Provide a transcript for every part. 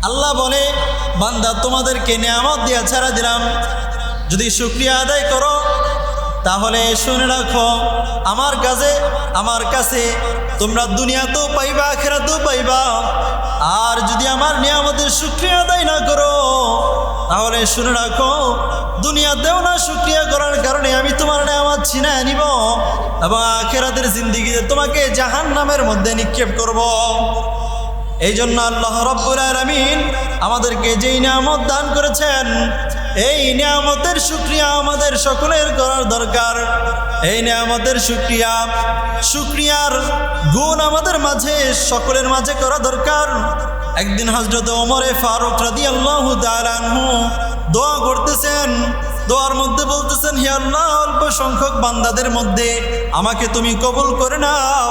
আল্লাহ বলে, বান্দা তোমাদেরকে নিয়ামত দিয়া ছাড়া দিলাম, যদি শুকরিয়া আদায় করো তাহলে শুনে রাখো আমার কাছে তোমরা দুনিয়াতেও পাইবা, আখিরাতেও পাইবা। আর যদি আমার নিয়ামতের শুকরিয়া আদায় না করো তাহলে শুনে রাখো, দুনিয়াতেও না শুকরিয়া করার কারণে আমি তোমার নিয়ামত ছিনায় নিব এবং আখিরাতের জিন্দেগিতে তোমাকে জাহান্নামের মধ্যে নিক্ষেপ করব। এই জন্য আল্লাহ রাব্বুল আলামিন আমাদেরকে যেই নিয়ামত দান করেছেন, এই নিয়ামতের শুকরিয়া আমাদের সকলের করার দরকার। এই নিয়ামতের শুকরিয়ার গুণ আমাদের মাঝে, সকলের মাঝে করা দরকার। একদিন হযরত ওমর ফারুক রাদিয়াল্লাহু তাআলা আনহু দোয়া করতেছেন, দোয়ার মধ্যে বলতেছেন, হে আল্লাহ, অল্প সংখ্যক বান্দাদের মধ্যে আমাকে তুমি কবুল করে নাও।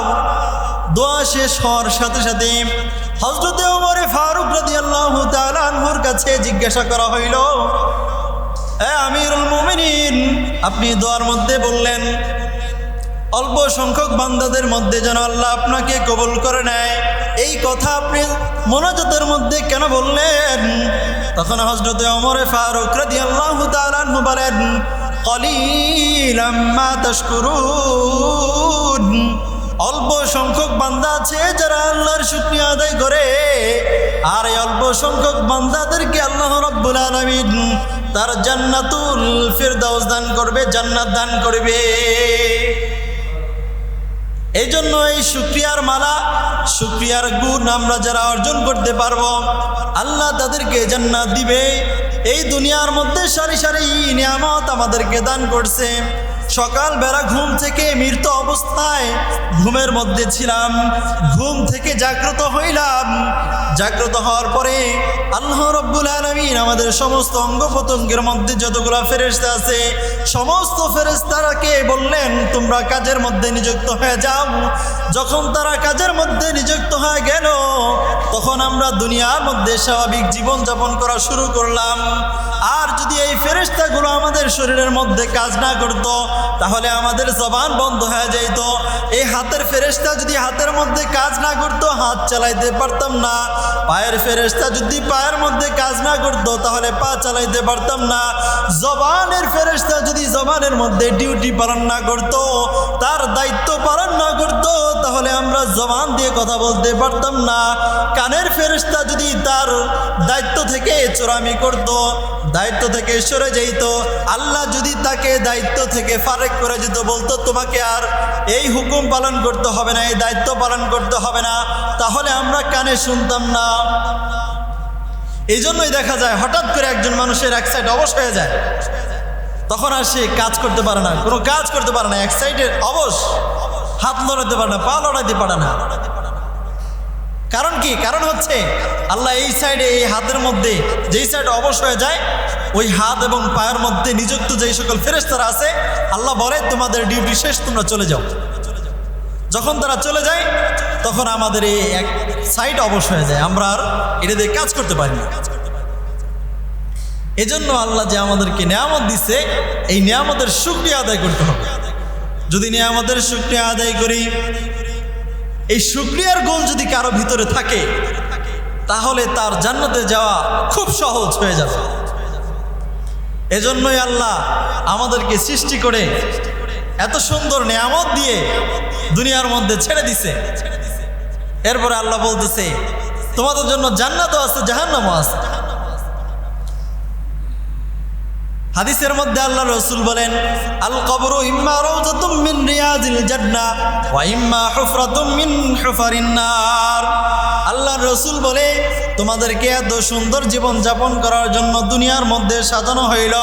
দোয়া শেষ হওয়ার সাথে সাথে হযরত ওমর ফারুক রাদিয়াল্লাহু তাআলা আনহুর কাছে জিজ্ঞাসা করা হইল, হে আমিরুল মুমিনিন, আপনি দোয়ার মধ্যে বললেন অল্প সংখ্যক বান্দাদের মধ্যে যেন আল্লাহ আপনাকে কবুল করে নেয়, এই কথা আপনি মোনাজাতের মধ্যে কেন বললেন? তখন হযরত ওমর ফারুক রাদিয়াল্লাহু তাআলা আনহু বলেন, কলিলাম মা তাশকুরুন, অল্প সংখ্যক বান্দা আছে যারা আল্লাহর শুকরিয়া আদায় করে, আর এই অল্প সংখ্যক বান্দাদেরকে আল্লাহ রাব্বুল আলামিন তার জান্নাতুল ফিরদাউস দান করবে, জান্নাত দান করবে। এই জন্য এই শুকরিয়ার মালা, শুকরিয়ার গুণ আমরা যারা অর্জন করতে পারবো, আল্লাহ তাদেরকে জান্নাত দিবে। এই দুনিয়ার মধ্যে সারি সারি নিয়ামত আমাদেরকে দান করছে। সকালবেলা ঘুম থেকে মৃত অবস্থায় ঘুমের মধ্যে ছিলাম, ঘুম থেকে জাগ্রত হইলাম। জাগ্রত হওয়ার পরে আল্লাহ রাব্বুল আলামিন আমাদের সমস্ত অঙ্গ প্রত্যঙ্গের মধ্যে যতগুলো ফেরেশতা আছে, সমস্ত ফেরেশতাকে বললেন তোমরা কাজের মধ্যে নিযুক্ত হয়ে যাও। যখন তারা কাজের মধ্যে নিযুক্ত হয়ে গেল, তখন আমরা দুনিয়ার মধ্যে স্বাভাবিক জীবনযাপন করা শুরু করলাম। আর যদি এই ফেরেশতাগুলো আমাদের শরীরের মধ্যে কাজ না করত, তাহলে আমাদের জবান বন্ধ হয়ে যাইত। এই হাতের ফেরেশতা যদি হাতের মধ্যে কাজ না করত, হাত চালাইতে পারতাম না। পায়ের ফেরেশতা যদি পায়ের মধ্যে কাজ না করত, তাহলে পা চালাইতে পারতাম না। জবানের ফেরেশতা যদি জবানের মধ্যে ডিউটি পালন না করত, তার দায়িত্ব পালন না করত, তাহলে আমরা জবান দিয়ে কথা বলতে পারতাম না। কানের ফেরেশতা যদি তার দায়িত্ব থেকে চোরামি করত, দায়িত্ব থেকে সরে যেত, আল্লাহ যদি তাকে দায়িত্ব থেকে ফারেক করে যেত, বলতো তোমাকে আর এই হুকুম পালন করতে হবে না, এই দায়িত্ব পালন করতে হবে না, তাহলে আমরা কানে শুনতাম না। এই জন্যই দেখা যায় হঠাৎ করে একজন মানুষের এক সাইড অবশ হয়ে যায়, তখন আর সে কাজ করতে পারে না, কোনো কাজ করতে পারে না, এক সাইডের অবশ, হাত লড়াতে পারে না, পা লড়াইতে পারে না। কারণ কি? কারণ হচ্ছে আল্লাহ এই সাইডে, এই হাতের মধ্যে যেই সাইড অবশ হয়ে যায়, ওই হাত এবং পায়ের মধ্যে নিযুক্ত যেই সকল ফেরেশতারা আছে, আল্লাহ বলে তোমাদের ডিউটি শেষ, তোমরা চলে যাও। যখন তারা চলে যায়, তখন আমাদের এই এক সাইড অবশ হয়ে যায়, আমরা আর এটা দিয়ে কাজ করতে পারি না। এজন্য আল্লাহ যে আমাদেরকে নিয়ামত দিচ্ছে, এই নিয়ামতের শুকরিয়া আদায় করতে হবে। যদি নিয়ামতের শুকরিয়া আদায় করি, এই শুকরিয়ার গুণ যদি কারো ভিতরে থাকে, তাহলে তার জান্নাতে যাওয়া খুব সহজ হয়ে যাবে। এজন্যই আল্লাহ আমাদেরকে সৃষ্টি করে এত সুন্দর নিয়ামত দিয়ে দুনিয়ার মধ্যে ছেড়ে দিছে। এরপরে আল্লাহ বলতেছে তোমাদের জন্য জান্নাতও আছে, জাহান্নামও আছে। হাদিসের মধ্যে আল্লাহ রাসূল বলেন, আল কবরু ইম্মা রাউযাতুম মিন রিয়াজিল জান্নাহ ওয়া ইম্মা হুফরাতুম মিন হুফারিন নার। আল্লাহ রাসূল বলে, তোমাদেরকে এত সুন্দর জীবন যাপন করার জন্য দুনিয়ার মধ্যে সাজানো হইল।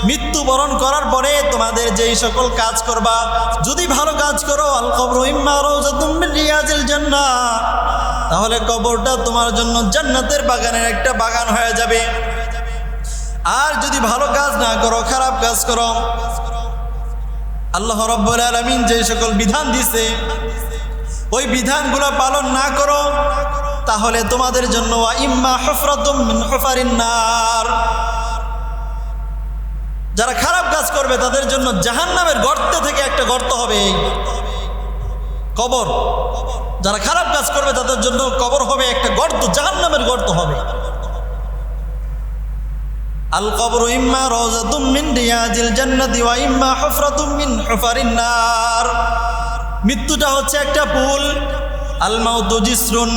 মৃত্যুবরণ করার পরে তোমাদের যেই সকল কাজ করবা, যদি ভালো কাজ করো, আল কবরু ইম্মা রাউযাতুম মিন রিয়াজিল জান্নাহ, তাহলে কবরটা তোমার জন্য জান্নাতের বাগানের একটা বাগান হয়ে যাবে। আর যদি ভালো কাজ না করো, খারাপ কাজ করো, আল্লাহ রাব্বুল আলামিন যে সকল বিধান দিয়েছে, ওই বিধানগুলো পালন না করো, তাহলে তোমাদের জন্য ইম্মা হুফরাতুম মিন হুফারিন নার, যারা খারাপ কাজ করবে তাদের জন্য জাহান্নামের গর্ত থেকে একটা গর্ত হবে, কবর। যারা খারাপ কাজ করবে তাদের জন্য কবর হবে একটা গর্ত, জাহান্নামের গর্ত হবে। আল কবরু ইম্মা রাওযাতুম মিন রিয়াজিল জান্নাতি ওয়া ইম্মা হুফরাতুম মিন হুফারিন নার। মৃত্যুটা হচ্ছে একটা পুল। আল মাউতু জিসরুন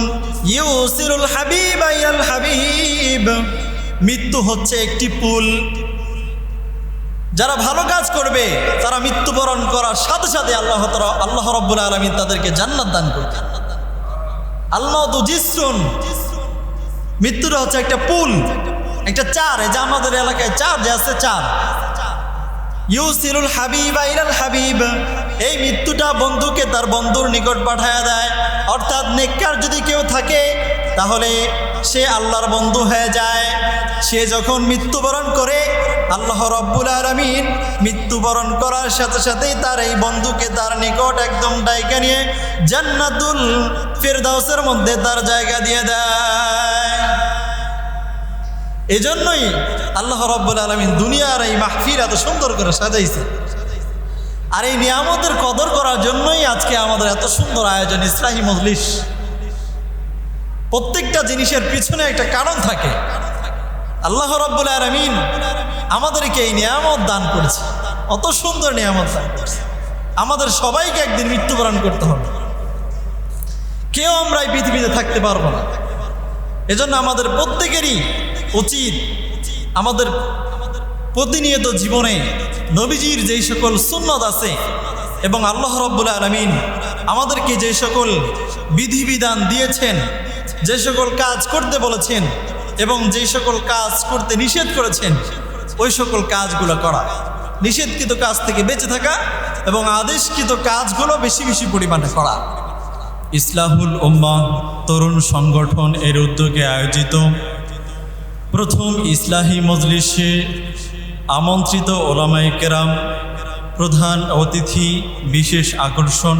ইউসিরুল হাবিবা ইলাল হাবিব। মৃত্যু হচ্ছে একটি পুল। যারা ভালো কাজ করবে তারা মৃত্যুবরণ করার সাথে সাথে আল্লাহ রাব্বুল আলামিন তাদেরকে জান্নাত দান করবেন। আল মাউতু জিসরুন, মৃত্যুটা হচ্ছে একটা পুল, একটা চার। এই যে আমাদের এলাকায় চার যে আছে, চার। ইউসিরুল হাবিবা ইলাল হাবিব, এই মৃত্যুটা বন্ধুকে তার বন্ধুর নিকট পাঠায়া দেয়। অর্থাৎ নেককার যদি কেউ থাকে তাহলে সে আল্লাহর বন্ধু হয়ে যায়। সে যখন মৃত্যুবরণ করে আল্লাহ রাব্বুল আলামিন মৃত্যুবরণ করার সাথে সাথেই তার এই বন্ধুকে তার নিকট একদম ডাইকা নিয়ে জান্নাতুল ফিরদাউসের মধ্যে তার জায়গা দিয়ে দেয়। এই জন্যই আল্লাহ রাব্বুল আলামিন দুনিয়ার এই মাহফিল এত সুন্দর করে সাজাইছে। আর এই নিয়ামতের কদর করার জন্যই আজকে আমাদের এত সুন্দর আয়োজন, ইসলাহি মজলিস। প্রত্যেকটা জিনিসের পিছনে একটা কারণ থাকে। আল্লাহ রাব্বুল আলামিন আমাদেরকে এই নিয়ামত দান করেছে, অত সুন্দর নিয়ামত দান করেছে। আমাদের সবাইকে একদিন মৃত্যুবরণ করতে হবে, কেউ আমরা এই পৃথিবীতে থাকতে পারবো না। এজন্য আমাদের প্রত্যেকেরই উচিত আমাদের প্রতিনিয়ত জীবনে নবীজির যেই সকল সুন্নত আছে এবং আল্লাহ রাব্বুল আলামিন আমাদেরকে যে সকল বিধিবিধান দিয়েছেন, যে সকল কাজ করতে বলেছেন এবং যে সকল কাজ করতে নিষেধ করেছেন, ওই সকল কাজগুলো করা, নিষেধকৃত কাজ থেকে বেঁচে থাকা এবং আদেশকৃত কাজগুলো বেশি বেশি পরিমাণে করা। ইসলাহুল উম্মাহ তরুণ সংগঠন এর উদ্যোগে আয়োজিত প্রথম ইসলাহি মজলিসে আমন্ত্রিত ওলামায়ে কেরাম, প্রধান অতিথি, বিশেষ আকর্ষণ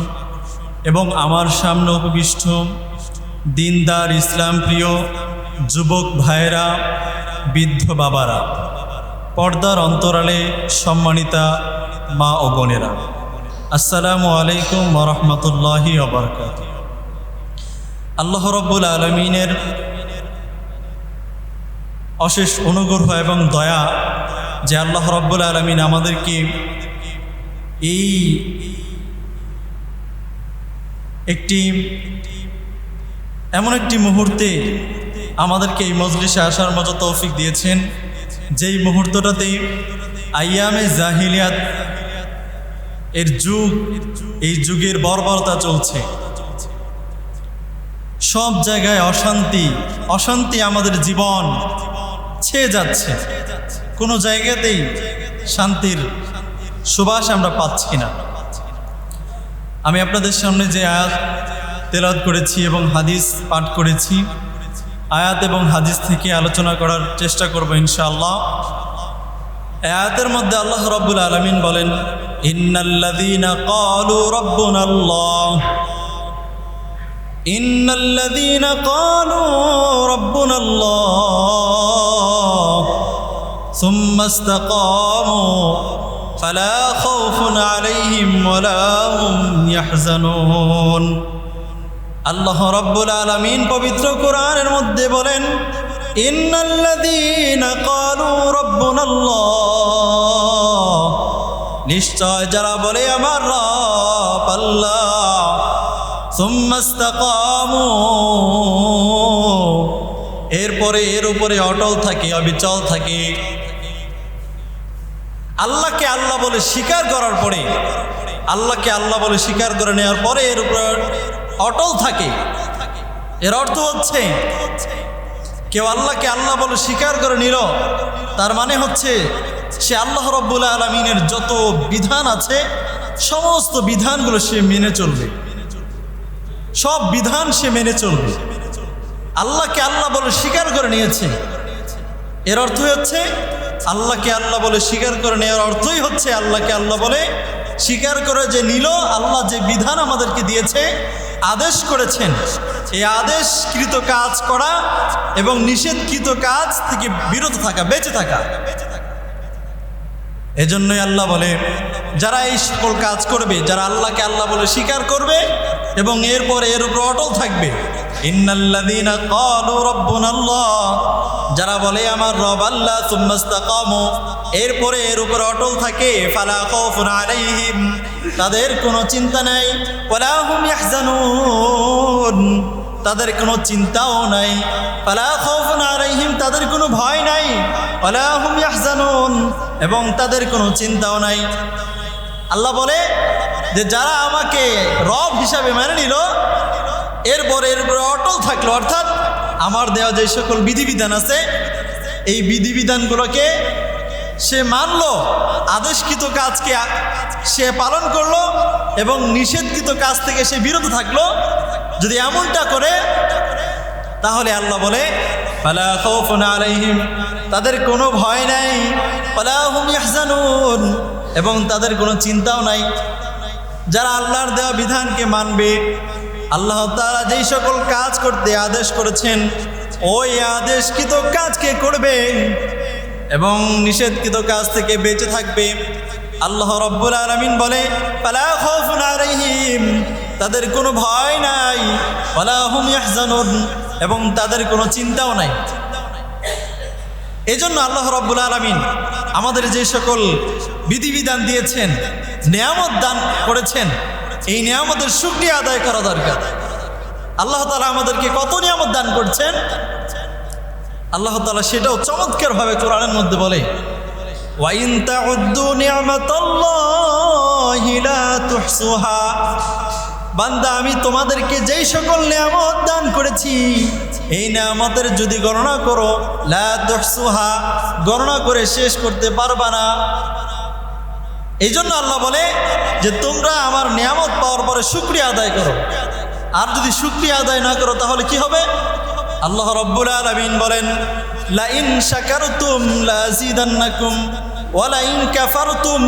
এবং আমার সামনে উপবিষ্ট দিনদার ইসলাম প্রিয় যুবক ভাইয়েরা, বৃদ্ধ বাবারা, পর্দার অন্তরালে সম্মানিতা মা ও বোনেরা, আসসালামু আলাইকুম ওয়া রাহমাতুল্লাহি ওয়া বারাকাতুহু। আল্লাহ রাব্বুল আলামিনের অশেষ অনুগ্রহ এবং দয়া যে আল্লাহ রাব্বুল আলামিন আমাদেরকে এই এমন একটি মুহূর্তে আমাদেরকে এই মজলিসে আসার মতো তৌফিক দিয়েছেন, যেই মুহূর্তটাতে আইয়ামে জাহিলিয়াত এর যুগ, এই যুগের বর্বরতা চলছে। সব জায়গায় অশান্তি আমাদের জীবন ছেয়ে যাচ্ছে। কোনো জায়গাতেই শান্তির সুবাস আমরা পাচ্ছি না। আমি আপনাদের সামনে যে আয়াত তেলাওয়াত করেছি এবং হাদিস পাঠ করেছি, আয়াত এবং হাদিস থেকে আলোচনা করার চেষ্টা করব ইনশাআল্লাহ। আয়াতের মধ্যে আল্লাহ রাব্বুল আলামিন বলেন, ইন্নাল্লাযীনা ক্বালু রাব্বুনাল্লাহ, ইন্নাল্লাযীনা ক্বালু রাব্বুনাল্লাহ সুম্মা ইসতাকামু ফালা খাউফুন আলাইহিম ওয়ালা হুম ইয়াহজানুন। আল্লাহ রাব্বুল আলামিন পবিত্র কোরআনের মধ্যে বলেন, ইন্নাল্লাযীনা ক্বালু রাব্বুনাল্লাহ, নিশ্চয় যারা বলে আমার রব আল্লাহ, সুম্মা ইসতাকামু, এরপরে এর উপরে অটল থাকে, অবিচল থাকে। আল্লাহকে আল্লাহ বলে স্বীকার করার পরে, আল্লাহকে আল্লাহ বলে স্বীকার করে নেওয়ার পরে এর উপর অটল থাকে। এর অর্থ হচ্ছে কেউ আল্লাহকে আল্লাহ বলে স্বীকার করে নিল, তার মানে হচ্ছে সে আল্লাহ রাব্বুল আলামিনের যত বিধান আছে সমস্ত বিধানগুলো সে মেনে চলবে, সব বিধান সে মেনে চলবে। আল্লাহকে আল্লাহ বলে স্বীকার করে নিয়েছে, এর অর্থ হচ্ছে আল্লাহকে আল্লাহ বলে স্বীকার করে নেওয়ার অর্থই হচ্ছে আল্লাহকে আল্লাহ বলে স্বীকার করে যে নিল, আল্লাহ যে বিধান আমাদেরকে দিয়েছে, আদেশ করেছেন, এই আদেশকৃত কাজ করা এবং নিষেধকৃত কাজ থেকে বিরত থাকা, বেঁচে থাকা। এজন্যই আল্লাহ বলে যারা এই সকল কাজ করবে, যারা আল্লাহকে আল্লাহ বলে স্বীকার করবে এবং এরপরে এর উপর অটল থাকবে, ইন্নাল্লাযীনা ক্বালু রাব্বুনাল্লাহ, যারা বলে আমার রব আল্লাহ সুম্মা ইসতাকামু, এরপরে এর উপর অটল থাকে, ফালা খাউফুন আলাইহিম, তাদের কোনো চিন্তা নাই, ওয়ালা হুম ইয়াহজানুন, তাদের কোনো চিন্তাও নাই, ফালা খাউফুন আলাইহিম, তাদের কোনো ভয় নাই, ওয়ালা হুম ইয়াহজানুন, এবং তাদের কোনো চিন্তাও নাই। আল্লাহ বলে যে যারা আমাকে রব হিসাবে মেনে নিল, এরপরে অটল থাকলো, অর্থাৎ আমার দেওয়া যে সকল বিধিবিধান আছে এই বিধিবিধানগুলোকে সে মানলো, আদেশকৃত কাজকে সে পালন করলো এবং নিষেধকৃত কাজ থেকে সে বিরত থাকলো, যদি এমনটা করে তাহলে আল্লাহ বলে ফালা খাউফুন আলাইহিম, তাদের কোনো ভয় নাই, ওয়ালা হুম ইয়াহজানুন, এবং তাদের কোনো চিন্তাও নাই। যারা আল্লাহর দেওয়া বিধানকে মানবে, আল্লাহ তাআলা যেই সকল কাজ করতে আদেশ করেছেন ওই আদেশকৃত কাজকে করবে এবং নিষেধকৃত কাজ থেকে বেঁচে থাকবে। আল্লাহ রাব্বুল আলামিন বলে ফালা খাউফুন আলাইহিম, তাদের কোনো ভয় নাই, ওয়ালা হুম ইয়াহজানুন, এবং তাদের কোনো চিন্তাও নাই। এজন্য আল্লাহ রাব্বুল আলামিন আমাদের যে সকল বিধিবিধান দিয়েছেন, নিয়ামত দান করেছেন, এই নিয়ামতের শুকরিয়া আদায় করা দরকার। আল্লাহ তাআলা আমাদেরকে কত নিয়ামত দান করছেন, আল্লাহ তাআলা সেটাও চমৎকারভাবে কোরআনের মধ্যে বলে ওয়া ইন তাউদ্দু নি'মাতাল্লাহি লা তুহসুহা, বান্দা আমি তোমাদেরকে যেই সকল নিয়ামত দান করেছি এই নিয়ামতের যদি গণনা করো, লা তুহসুহা, গণনা করে শেষ করতে পারবা না। এই জন্য আল্লাহ বলে যে তোমরা আমার নিয়ামত পাওয়ার পরে শুকরিয়া আদায় করো, আর যদি শুকরিয়া আদায় না করো তাহলে কি হবে? আল্লাহ রাব্বুল আলামিন বলেন লা ইন শাকারতুম লাযিদান্নাকুম ওয়া লা ইন কাফারতুম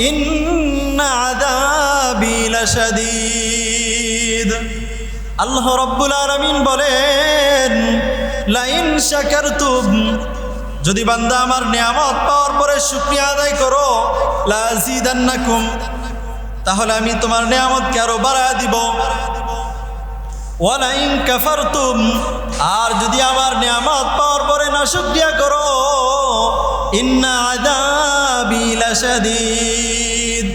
ইন্না আযাবি লাশাদীদ। আল্লাহ রাব্বুল আলামিন বলেন লা ইন শাকারতুম, যদি বান্দা আমার নিয়ামত পাওয়ার পরে শুকরিয়া আদায় করো, লাযিদান্নাকুম, তাহলে আমি তোমার নিয়ামতকে আরো বাড়ায় দিব। ওয়া লা ইন কাফারতুম, আর যদি আমার নিয়ামত পাওয়ার পরে না শুকরিয়া করো, ইন্না আযাবি লাশাদীদ,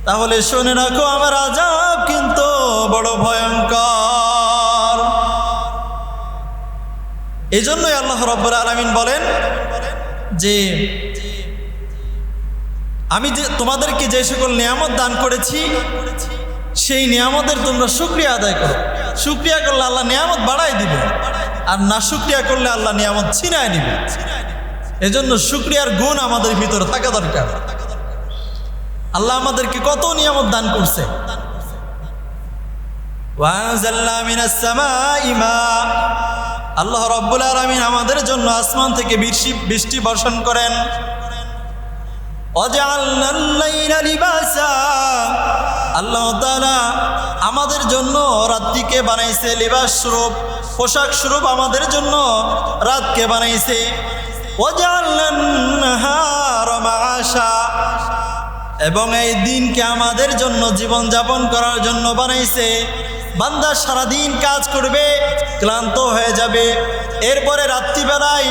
তাহলে শুনে রাখো আমার আযাব কিন্তু বড় ভয়ঙ্কর। এজন্যই আল্লাহ রাব্বুল আলামিন বলেন যে আমি যে তোমাদেরকে যে সকল নিয়ামত দান করেছি সেই নিয়ামতের তোমরা শুকরিয়া আদায় করো। শুকরিয়া করলে আল্লাহ নিয়ামত বাড়াই দিবে, আর না শুকরিয়া করলে আল্লাহ নিয়ামত ছিনায় নিবে। এজন্য শুকরিয়ার গুণ আমাদের ভিতরে থাকা দরকার। আল্লাহ আমাদেরকে কত নিয়ামত দান করছে। ওয়ানজালনা মিনাস সামাই মা, আল্লাহ রাব্বুল আলামিন আমাদের জন্য আসমান থেকে বৃষ্টি বর্ষণ করেন। ওয়াজআলনাল লাইলা লিবাসা, আল্লাহ তাআলা আমাদের জন্য রাতটিকে বানাইছে লিবাস স্বরূপ, পোশাক স্বরূপ আমাদের জন্য রাতকে বানাইছে। ওয়াজআলনান নাহারা মাআশা, এবং এই দিনকে আমাদের জন্য জীবন যাপন করার জন্য বানাইছে। বান্দা সারাদিন কাজ করবে, ক্লান্ত হয়ে যাবে, এরপরে রাত্রিবেলায়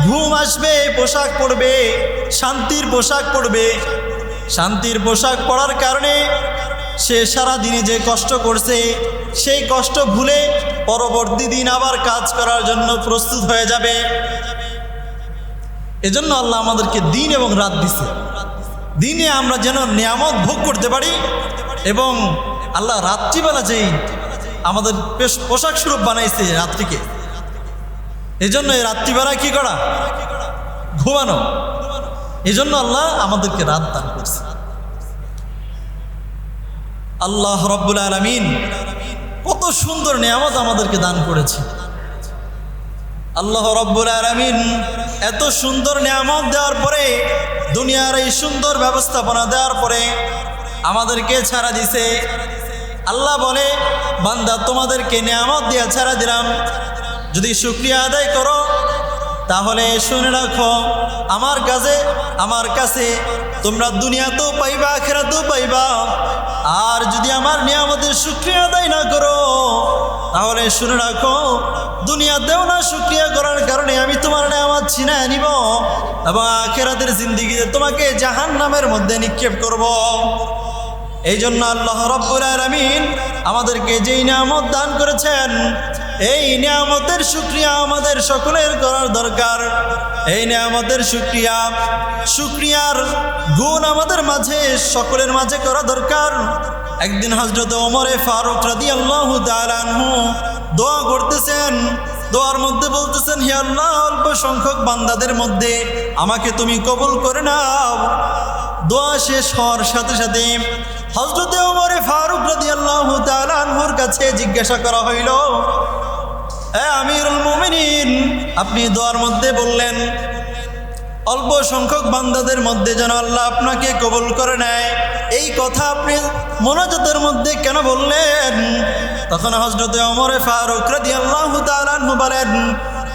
ঘুম আসবে, পোশাক পরবে, শান্তির পোশাক পরবে। শান্তির পোশাক পরার কারণে সে সারাদিনে যে কষ্ট করছে সেই কষ্ট ভুলে পরবর্তী দিন আবার কাজ করার জন্য প্রস্তুত হয়ে যাবে। এজন্য আল্লাহ আমাদেরকে দিন এবং রাত দিছে, দিনে আমরা যেন নিয়ামত ভোগ করতে পারি, এবং আল্লাহ রাত্রিবেলা যেই আমাদের পোশাক স্বরূপ বানাইছে রাত্রিকে, এজন্য এই রাত্রিবেলায় কি করা? ঘুমানো। এজন্য আল্লাহ আমাদেরকে রাত দান করছে। আল্লাহ রাব্বুল আলামিন কত সুন্দর নিয়ামত আমাদেরকে দান করেছে। আল্লাহ রাব্বুল আলামিন এত সুন্দর নিয়ামত দেওয়ার পরে, দুনিয়ার এই সুন্দর ব্যবস্থাপনা দেওয়ার পরে আমাদেরকে ছাড়া দিছে। আল্লাহ বলে বান্দা তোমাদেরকে নিয়ামত দিয়ে ছাড়া দিলাম, যদি শুকরিয়া আদায় করো তাহলে শুনে রাখো আমার কাছে তোমরা দুনিয়াতেও পাইবা, আখিরাতেও পাইবা। আর যদি আমার নিয়ামতের শুকরিয়া আদায় না করো তাহলে শুনে রাখো দুনিয়াতেও না শুকরিয়া করার কারণে আমি তোমার ছিনায় নিব এবং আখিরাতের জিন্দেগিতে তোমাকে জাহান্নামের মধ্যে নিক্ষেপ করব। এই জন্য আল্লাহ রাব্বুল আলামিন আমাদেরকে যেই নিয়ামত দান করেছেন, এই নিয়ামতের শুকরিয়া আমাদের সকলের করার দরকার। এই নিয়ামতের শুকরিয়ার গুণ আমাদের মাঝে সকলের মাঝে করা দরকার। একদিন হযরত ওমর ফারুক রাদিয়াল্লাহু তাআলা আনহু দোয়া করতেছেন, দোয়ার মধ্যে বলতেছেন, হে আল্লাহ, অল্প সংখ্যক বান্দাদের মধ্যে আমাকে তুমি কবুল করে নাও। দোয়া শেষ হওয়ার সাথে সাথে হযরত ওমর ফারুক রাদিয়াল্লাহু তাআলা আনহুর কাছে জিজ্ঞাসা করা হইল, আমিরুল মুমিনিন, আপনি দোয়ার মধ্যে বললেন অল্প সংখ্যক বান্দাদের মধ্যে যেন আল্লাহ আপনাকে কবুল করে নেয়, এই কথা আপনি মোনাজাতের মধ্যে কেন বললেন? তখন হযরত ওমর ফারুক রাদিয়াল্লাহু তাআলা আনহু বলেন,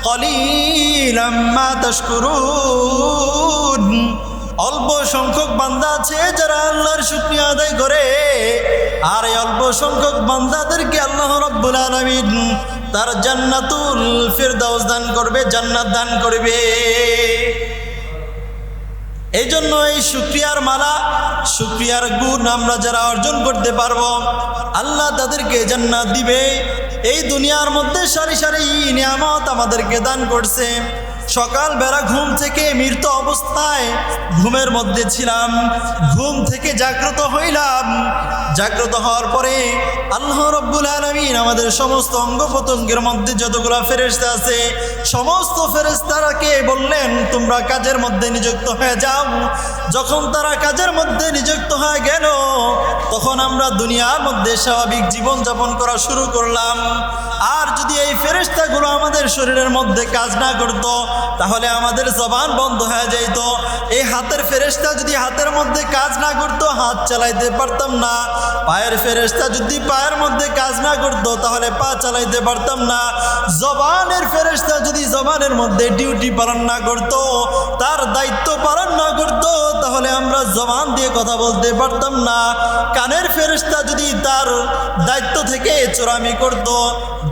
কলিলাম মা তাশকুরুন, অল্প সংখ্যক বান্দা আছে যারা আল্লাহর শুকরিয়া আদায় করে, আর এই অল্প সংখ্যক বান্দাদেরকে আল্লাহ রাব্বুল আলামিন তার জান্নাতুল ফিরদাউস দান করবে, জান্নাত দান করবে। এই জন্য এই শুকরিয়ার মালা, শুকরিয়ার গুণ আমরা যারা অর্জন করতে পারবো, আল্লাহ তাদেরকে জান্নাত দিবে। এই দুনিয়ার মধ্যে সারি সারি নিয়ামত আমাদেরকে দান করছে। সকালবেলা ঘুম থেকে মৃত অবস্থায় ঘুমের মধ্যে ছিলাম, ঘুম থেকে জাগ্রত হইলাম। জাগ্রত হওয়ার পরে আল্লাহ রাব্বুল আলামিন আমাদের সমস্ত অঙ্গ প্রত্যঙ্গের মধ্যে যতগুলো ফেরেশতা আছে, সমস্ত ফেরেশতাকে বললেন তোমরা কাজের মধ্যে নিযুক্ত হয়ে যাও। যখন তারা কাজের মধ্যে নিযুক্ত হয়ে গেল, তখন আমরা দুনিয়ার মধ্যে স্বাভাবিক জীবনযাপন করা শুরু করলাম। আর যদি এই ফেরেশতাগুলো আমাদের শরীরের মধ্যে কাজ না করত, তাহলে আমাদের জবান বন্ধ হয়ে যেত। এই হাতের ফেরেশতা যদি হাতের মধ্যে কাজ না করতো, হাত চালাইতে পারতাম না। পায়ের ফেরেশতা যদি পায়ের মধ্যে কাজ না করতো, তাহলে পা চালাইতে পারতাম না। জবানের ফেরেশতা যদি জবানের মধ্যে ডিউটি পালন না করতো, তার দায়িত্ব পালন না করতো, তাহলে আমরা জবান দিয়ে কথা বলতে পারতাম না। কানের ফেরেশতা যদি তার দায়িত্ব থেকে চোরামি করতো,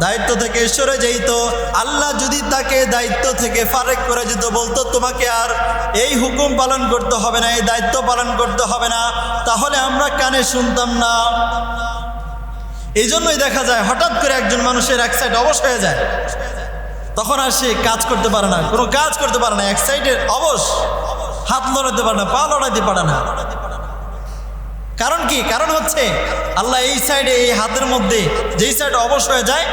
দায়িত্ব থেকে সরে যেত, আল্লাহ যদি তাকে দায়িত্ব থেকে ফারেক করে যেত, বলতো তোমাকে আর এই হুকুম পালন করতে হবে না, এই দায়িত্ব পালন করতে হবে না, তাহলে আমরা কানে শুনতাম না। এই জন্যই দেখা যায় হঠাৎ করে একজন মানুষের এক সাইড অবশ হয়ে যায়, তখন আর সে কাজ করতে পারে না, কোনো কাজ করতে পারে না, এক সাইডের অবশ, হাত লড়াতে পারে না, পা লড়াইতে পারে না। কারণ কি? কারণ হচ্ছে আল্লাহ এই সাইডে, এই হাতের মধ্যে যেই সাইড অবশ হয়ে যায়,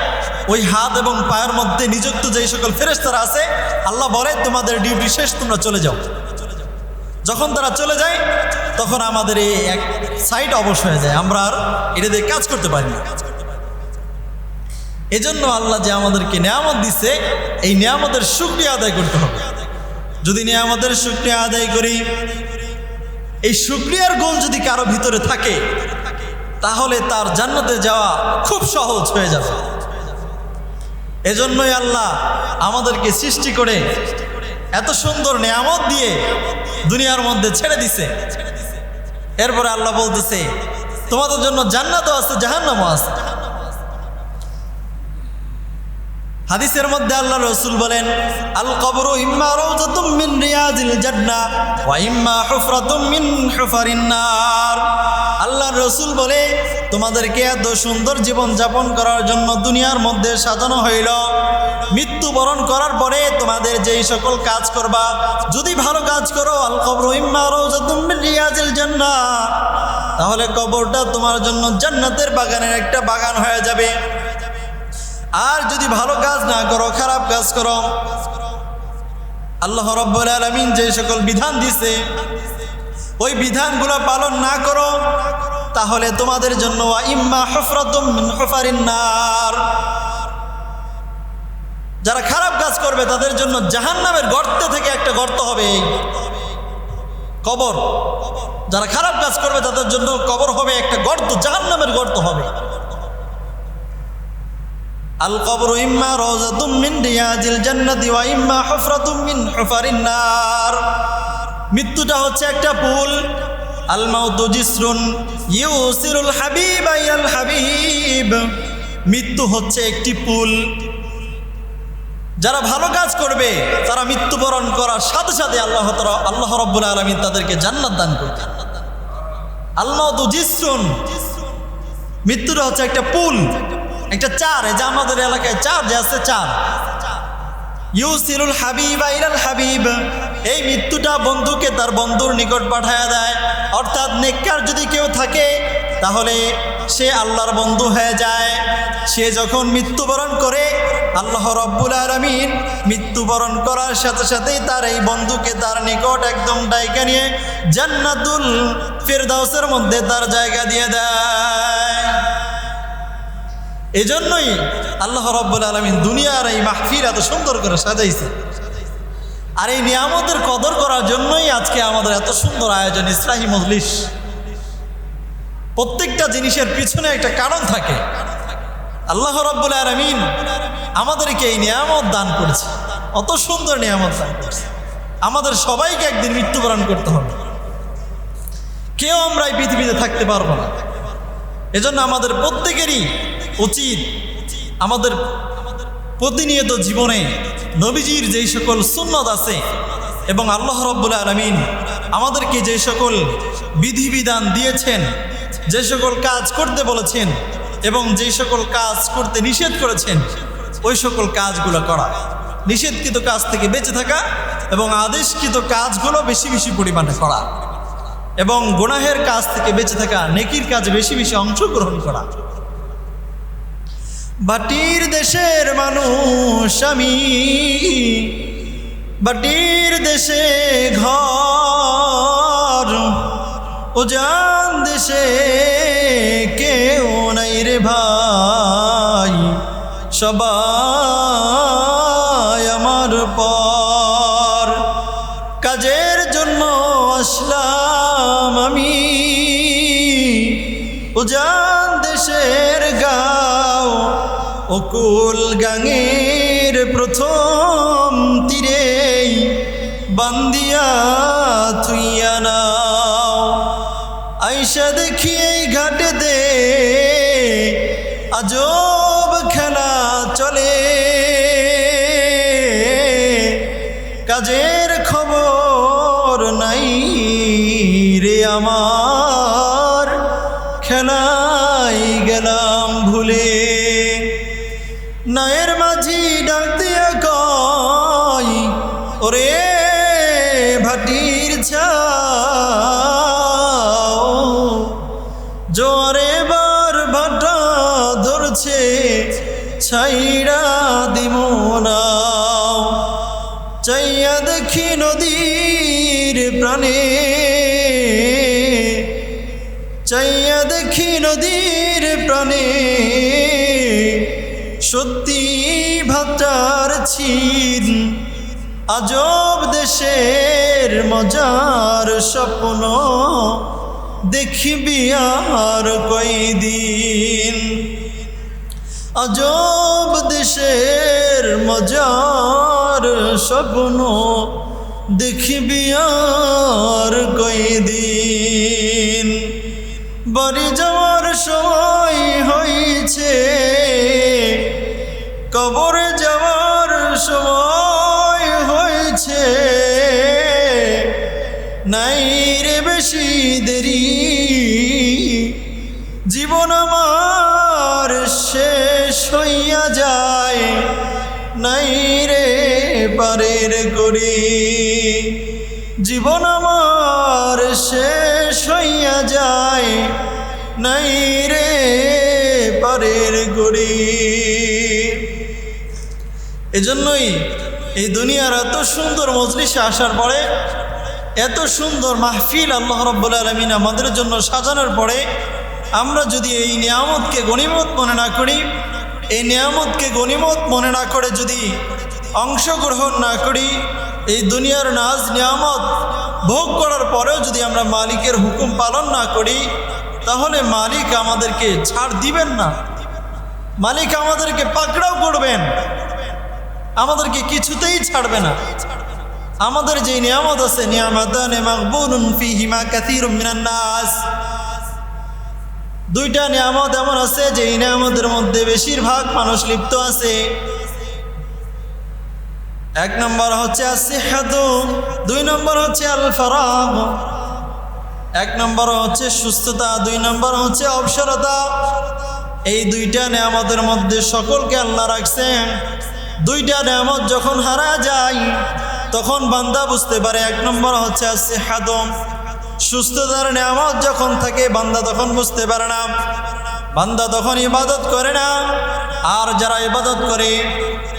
ওই হাত এবং পায়ের মধ্যে নিযুক্ত যেই সকল ফেরেশতারা আছে, আল্লাহ বলে তোমাদের ডিউটি শেষ, তোমরা চলে যাও। যখন তারা চলে যায়, তখন আমাদের এই এক সাইড অবশ হয়ে যায়, আমরা আর এটা দিয়ে কাজ করতে পারি না। এজন্য আল্লাহ যে আমাদেরকে নিয়ামত দিচ্ছে, এই নিয়ামতের শুকরিয়া আদায় করতে হবে। যদি নিয়ামতের শুকরিয়া আদায় করি, এই শুকরিয়ার গুণ যদি কারো ভিতরে থাকে, তাহলে তার জান্নাতে যাওয়া খুব সহজ হয়ে যাবে। এজন্যই আল্লাহ আমাদেরকে সৃষ্টি করে এত সুন্দর নিয়ামত দিয়ে দুনিয়ার মধ্যে ছেড়ে দিছে। এরপরে আল্লাহ বলতেছে তোমাদের জন্য জান্নাতও আছে, জাহান্নামও আছে। হাদিসের মধ্যে আল্লাহ রাসূল বলেন, আল কবরু ইম্মা রাউযাতুম মিন রিয়াজিল জান্নাহ ওয়া ইম্মা হুফরাতুম মিন হুফারিন নার। আল্লাহ রাসূল বলে, তোমাদেরকে এত সুন্দর জীবন যাপন করার জন্য দুনিয়ার মধ্যে সাজানো হইল। মৃত্যুবরণ করার পরে তোমাদের যেই সকল কাজ করবা, যদি ভালো কাজ করো, আল কবরু ইম্মা রাউযাতুম মিন রিয়াজিল জান্নাহ, তাহলে কবরটা তোমার জন্য জান্নাতের বাগানের একটা বাগান হয়ে যাবে। আর যদি ভালো কাজ না করো, খারাপ কাজ করো, আল্লাহ রাব্বুল আলামিন যে সকল বিধান দিয়েছে, ওই বিধানগুলো পালন না করো, তাহলে তোমাদের জন্য ইম্মা হুফরাতুম মিন হুফারিন নার, যারা খারাপ কাজ করবে তাদের জন্য জাহান্নামের গর্ত থেকে একটা গর্ত হবে, কবর। যারা খারাপ কাজ করবে তাদের জন্য কবর হবে একটা গর্ত, জাহান্নামের গর্ত হবে। আল কবরু ইম্মা রাউযাতুম মিন রিয়াজিল জান্নাতি ওয়া ইম্মা হুফরাতুম মিন হুফারিন নার। মৃত্যুটা হচ্ছে একটা পুল। আল মাউতু জিসরুন ইউসিরুল হাবিবা ইলাল হাবিব। মৃত্যু হচ্ছে একটি পুল। যারা ভালো কাজ করবে তারা মৃত্যুবরণ করার সাথে সাথে আল্লাহ রাব্বুল আলামিন তাদেরকে জান্নাত দান করবে। আল মাউতু জিসরুন, মৃত্যুটা হচ্ছে একটা পুল, একটা চার। এই যে আমাদের এলাকায় চার যে আছে, চার ইউসিলুল হাবিবা ইলাল হাবিব, এই মৃত্যুটা বন্ধুকে তার বন্ধুর নিকট পাঠায়া দেয়। অর্থাৎ নেককার যদি কেউ থাকে তাহলে সে আল্লাহর বন্ধু হয়ে যায়। সে যখন মৃত্যুবরণ করে আল্লাহ রাব্বুল আলামিন মৃত্যুবরণ করার সাথে সাথেই তার এই বন্ধুকে তার নিকট একদম ডাইকা নিয়ে জান্নাতুল ফিরদাউসের মধ্যে তার জায়গা দিয়ে দেয়। এজন্যই আল্লাহ রাব্বুল আলামিন দুনিয়ার এই মাহফিল এত সুন্দর করে সাজাইছে। আর এই নিয়ামতের কদর করার জন্যই আজকে আমাদের এত সুন্দর আয়োজন, ইসলাহি মজলিস। প্রত্যেকটা জিনিসের পিছনে একটা কারণ থাকে। আল্লাহ রাব্বুল আলামিন আমাদেরকে এই নিয়ামত দান করেছে, অত সুন্দর নিয়ামত দান করেছে। আমাদের সবাইকে একদিন মৃত্যুবরণ করতে হবে, কেউ আমরা এই পৃথিবীতে থাকতে পারবো না। এজন্য আমাদের প্রত্যেকেরই উচিত আমাদের প্রতিনিয়ত জীবনে নবীজির যেই সকল সুন্নত আছে এবং আল্লাহ রাব্বুল আলামিন আমাদেরকে যে সকল বিধিবিধান দিয়েছেন, যে সকল কাজ করতে বলেছেন এবং যে সকল কাজ করতে নিষেধ করেছেন, ওই সকল কাজগুলো করা, নিষেধকৃত কাজ থেকে বেঁচে থাকা এবং আদেশকৃত কাজগুলো বেশি বেশি পরিমাণে করা এবং গুনাহের কাজ থেকে বেঁচে থাকা, নেকির কাজে বেশি বেশি অংশগ্রহণ করা। বাটির দেশের মানুষ আমি, বাটির দেশে ঘর, উজান দেশে কেউ নাই রে ভাই, সবাই আমার পর। কাজের জন্য আসলাম আমি উজান দেশের গাঁও, অকুল গাঙের প্রথম তীরেই বান্দিয়া থুইয়া নাও। আইসা দেখি এই ঘাটে দে আজব খেলা চলে, কাজের খবর নাই রে আমার, খেলাই গেলাম ভুলে। নায়ের মাঝি ডাক দিয়া কয়, ওরে ভাটির ছাও, জোয়ারে বার ভাটা ধরছে, ছাইড়া দিমো নাও। চাইয়া দেখি নদীর প্রাণে, চাইয়া দেখি নদীর প্রাণে, সত্যি ভাটার ছিন, আজব দেশের মজার স্বপ্ন দেখিবি আর কয়দিন। আজব দেশের মজার স্বপ্ন দেখিবি আর কয়দিন। বাড়ি যাওয়ার সময় হয়েছে, কবরে যাওয়ার সময় হয়েছে, নাই রে বেশি দেরি, জীবন আমার শেষ হইয়া যায়, নাই রে পারের করি। জীবন আমার শেষ হইয়া যায়, নাই রে পারের করি। এজন্যই এই দুনিয়ার এত সুন্দর মজলিসে আসার পরে, এত সুন্দর মাহফিল আল্লাহ রাব্বুল আলামিন আমাদের জন্য সাজানোর পরে আমরা যদি এই নিয়ামতকে গনিমত মনে না করি, এই নিয়ামতকে গনিমত মনে না করে যদি অংশগ্রহণ না করি, এই দুনিয়ার নাজ নিয়ামত ভোগ করার পরেও যদি আমরা মালিকের হুকুম পালন না করি, তাহলে মালিক আমাদেরকে ছাড় দিবেন না, মালিক আমাদেরকে পাকড়াও করবেন, আমাদেরকে কিছুতেই ছাড়বে না। আমাদের যে নিয়ামত আছে, নিয়ামাতানে মাগবুনুন ফীহিমা কাসীরুম মিনান নাস, দুইটা নিয়ামত এমন আছে যে এই নিয়ামতের মধ্যে বেশিরভাগ মানুষ লিপ্ত আছে। এক নম্বর হচ্ছে আসিহাতু, 2 নম্বর হচ্ছে আল ফারাগ। 1 নম্বর হচ্ছে সুস্থতা, 2 নম্বর হচ্ছে অবসরতা। এই 2টা নিয়ামতের মধ্যে সকলকে আল্লাহ রাখছেন। 2টা নিয়ামত যখন হারা যায় তখন বান্দা বুঝতে পারে 1 নম্বর হচ্ছে আসিহাতু, সুস্থতার নিয়ামত যখন থাকে বান্দা তখন বুঝতে পারে না, বান্দা তখন ইবাদত করে না। আর যারা ইবাদত করে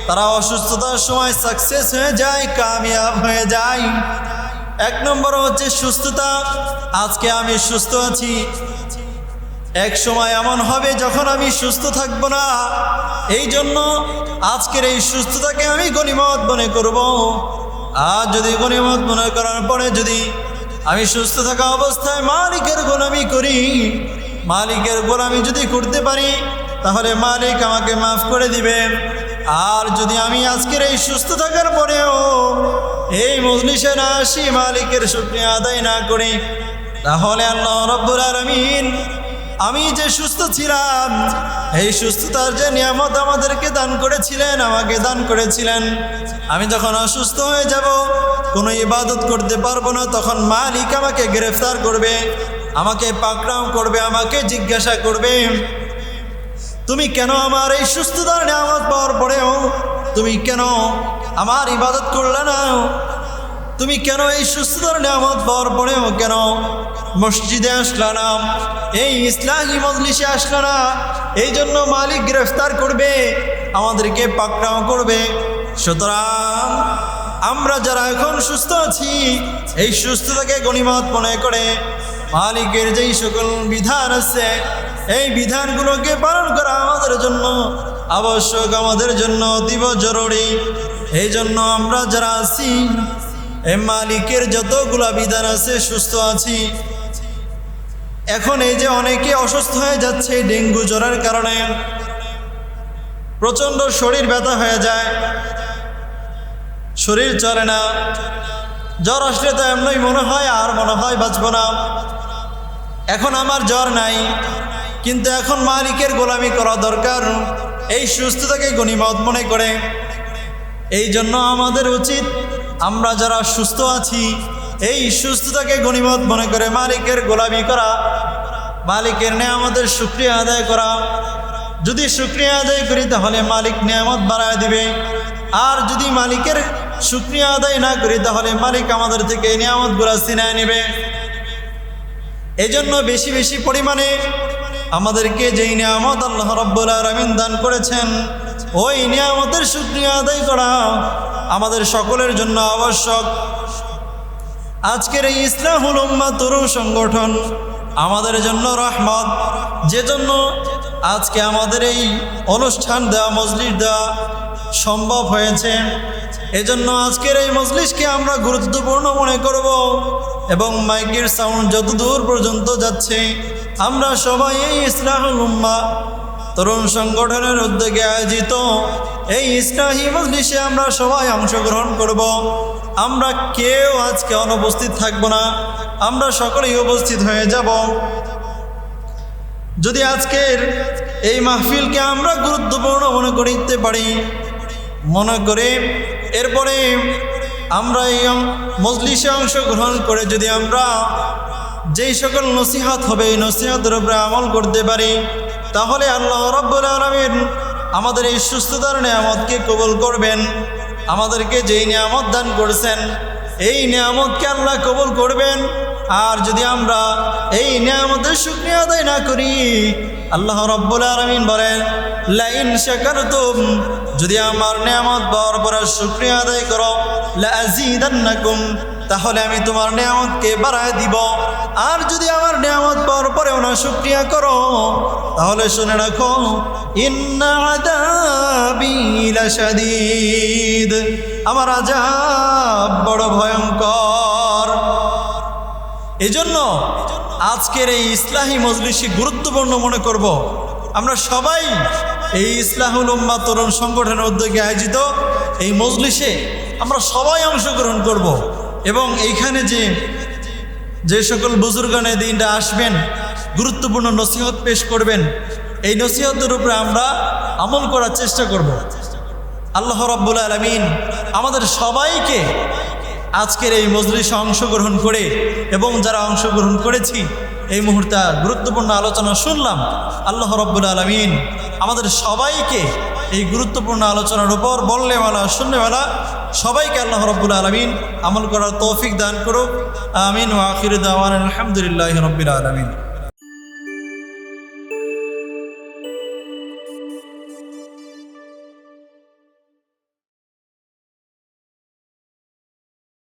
তারা অসুস্থতার সময় সাকসেস হয়ে যায়, কামিয়াব হয়ে যায়। 1 নম্বর হচ্ছে সুস্থতা। আজকে আমি সুস্থ আছি, এক সময় এমন হবে যখন আমি সুস্থ থাকব না। এই জন্য আজকের এই সুস্থতাকে আমি গনিমত মনে করব। আর যদি গনিমত মনে করার পরে যদি আমি সুস্থ থাকা অবস্থায় মালিকের গোলামি করি, মালিকের গোলামি যদি করতে পারি তাহলে মালিক আমাকে মাফ করে দিবে। আর যদি আমি আজকের এই সুস্থ থাকার পরেও এই মজলিসে না আসি, মালিকের শুকরিয়া আদায় না করি, তাহলে আল্লাহ রাব্বুল আলামিন আমি যে সুস্থ ছিলাম এই সুস্থতার যে নিয়ামত আমাদেরকে দান করেছিলেন, আমাকে দান করেছিলেন, আমি যখন অসুস্থ হয়ে যাব, কোনো ইবাদত করতে পারবো না, তখন মালিক আমাকে গ্রেফতার করবে, আমাকে পাকড়াও করবে, আমাকে জিজ্ঞাসা করবে তুমি কেন আমার এই সুস্থতার নিয়ামত পাওয়ার পরেও তুমি কেন আমার ইবাদত করলে না, তুমি কেন এই সুস্থতার নিয়ামত পাওয়ার পরেও কেন মসজিদে আসলা না, এই ইসলামী মজলিসে আসলা না। এই জন্য মালিক গ্রেফতার করবে, আমাদেরকে পাকড়াও করবে। সুতরাং আমরা যারা এখন সুস্থ আছি এই সুস্থতাকে গনিমত মনে করে মালিকের যেই সকল বিধান আছে এই বিধানগুলোকে পালন করা আমাদের জন্য আবশ্যক, আমাদের জন্য অতীব জরুরি। এই জন্য আমরা যারা আছি এই মালিকের যতগুলা বিধান আছে সুস্থ আছি। এখন এই যে অনেকে অসুস্থ হয়ে যাচ্ছে ডেঙ্গু জ্বরের কারণে, প্রচণ্ড শরীর ব্যথা হয়ে যায়, শরীর চলে না, জ্বর আসলে তো এমনই মনে হয় আর মনে হয় বাঁচব না। এখন আমার জ্বর নাই, কিন্তু এখন মালিকের গোলামি করা দরকার, এই সুস্থতাকে গনিমত মনে করে। এই জন্য আমাদের উচিত আমরা যারা সুস্থ আছি এই সুস্থতাকে গনিমত মনে করে মালিকের গোলামি করা, মালিকের নিয়ামতের শুকরিয়া আদায় করা। যদি শুকরিয়া আদায় করি তাহলে মালিক নিয়ামত বাড়ায় দিবে, আর যদি মালিকের শুকরিয়া আদায় না করি তাহলে মালিক আমাদের থেকে এই নিয়ামতগুলো ছিনিয়ে নেবে। এই জন্য বেশি বেশি পরিমাণে আমাদেরকে যেই নিয়ামত আল্লাহ রাব্বুল আলামিন দান করেছেন ওই নিয়ামতের শুকরিয়া আদায় করা আমাদের সকলের জন্য আবশ্যক। আজকের এই ইসলাহুল উম্মাহ তরুণ সংগঠন আমাদের জন্য রহমত, যে জন্য আজকে আমাদের এই অনুষ্ঠান দেওয়া, মজলিস দেওয়া সম্ভব হয়েছে। এজন্য আজকের এই মজলিসকে আমরা গুরুত্বপূর্ণ মনে করব এবং মাইকের সাউন্ড যত দূর পর্যন্ত যাচ্ছে আমরা সবাই এই ইসলাহুল উম্মাহ তরুণ সংগঠনের উদ্যোগে আয়োজিত এই ইসলাহি মজলিসে আমরা সবাই অংশগ্রহণ করব। আমরা কেউ আজকে অনুপস্থিত থাকব না, আমরা সকলেই উপস্থিত হয়ে যাব। যদি আজকের এই মাহফিলকে আমরা গুরুত্বপূর্ণ মনে করতে পারি, মনে করে এরপরে আমরা এই মজলিসে অংশগ্রহণ করে যদি আমরা যেই সকল নসিহত হবে এই নসিহতের উপরে আমল করতে পারি, তাহলে আল্লাহ রাব্বুল আলামিন আমাদের এই সুস্থতার নিয়ামতকে কবুল করবেন। আমাদেরকে যেই নিয়ামত দান করেছেন এই নিয়ামতকে আল্লাহ কবুল করবেন। আর যদি আমরা এই নিয়ামতের শুকরিয়া আদায় না করি, আল্লাহ রাব্বুল আলামিন বলেন লাইন শাকারতুম, যদি আমার নিয়ামত পাওয়ার পরে শুকরিয়া আদায় করো লাযীদান্নাকুম, তাহলে আমি তোমার নিয়ামতকে বাড়ায় দিব। আর যদি আমার নিয়ামত পাওয়ার পরেও না শুকরিয়া করো তাহলে শুনে রাখো ইন্না আযাবী লাশাদীদ, আমার আযাব বড় ভয়ঙ্কর। এজন্য আজকের এই ইসলাহি মজলিসে গুরুত্বপূর্ণ মনে করব। আমরা সবাই এই ইসলাহুল উম্মাহ তরুণ সংগঠনের উদ্যোগে আয়োজিত এই মজলিসে আমরা সবাই অংশগ্রহণ করব এবং এইখানে যে সকল বুজুর্গানে দিনটা আসবেন গুরুত্বপূর্ণ নসিহত পেশ করবেন, এই নসিহতের উপরে আমরা আমল করার চেষ্টা করব। আল্লাহ রাব্বুল আলামিন আমাদের সবাইকে আজকের এই মজলিসে অংশগ্রহণ করে এবং যারা অংশগ্রহণ করেছি এই মুহূর্তে গুরুত্বপূর্ণ আলোচনা শুনলাম, আল্লাহ রাব্বুল আলামিন আমাদের সবাইকে এই গুরুত্বপূর্ণ আলোচনার উপর বলনেওয়ালা শুননেওয়ালা সবাইকে আল্লাহ রাব্বুল আলামিন আমল করার তৌফিক দান করুক। আমিন ওয়া আখিরু দাওয়ানা আলহামদুলিল্লাহি রাব্বিল আলামিন।